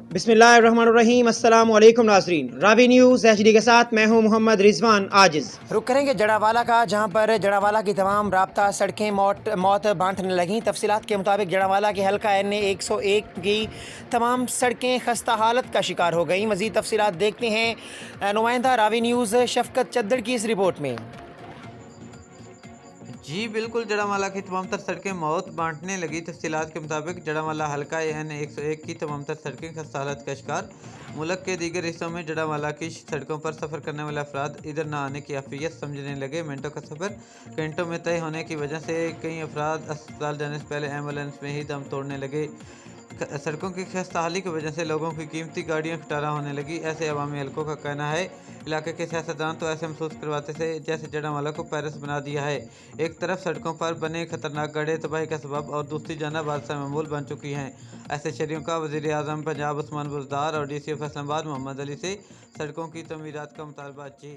बिस्मिल्लाहिर्रहमानिर्रहीम। अस्सलामु अलैकुम नाज़रीन, रावी न्यूज़ HD के साथ मैं हूं मोहम्मद रिजवान आजिज़। रुक करेंगे जड़ावाला का, जहां पर जड़ावाला की तमाम राब्ता सड़कें मौत बांटने लगीं। तफसीलात के मुताबिक जड़ावाला के हल्का NA 101 की तमाम सड़कें खस्ता हालत का शिकार हो गईं। मज़ीद तफसीलात देखते हैं नुमाइंदा रावी न्यूज़ शफकत चद्दड़ की इस रिपोर्ट में। जी बिल्कुल, जड़ामाला की तमाम तर सड़कें मौत बांटने लगी। तफसीलात के मुताबिक जड़ामाला हल्का NA 101 की तमाम तर सड़कें खस्ता हालत का शिकार। मुल्क के दीगर हिस्सों में जड़ामाला की सड़कों पर सफ़र करने वाले अफराद इधर न आने की आफियत समझने लगे। मिनटों का सफ़र घंटों में तय होने की वजह से कई अफराद अस्पताल जाने से पहले एम्बुलेंस में ही दम तोड़ने लगे। सड़कों की खस्ता हाली की वजह से लोगों की कीमती गाड़ियां खटारा होने लगी। ऐसे अवामी हलकों का कहना है, इलाके के सियासतदान तो ऐसे महसूस करवाते थे जैसे जड़ामाला को पैरिस बना दिया है। एक तरफ सड़कों पर बने खतरनाक गड्ढे तबाही का सबब और दूसरी जानब हादसा मामूल बन चुकी हैं। ऐसे शहरियों का वज़ीर आज़म पंजाब उस्मान बुज़दार और DC फैसलाबाद मोहम्मद अली से सड़कों की तमीरात का मुतालबा। जी।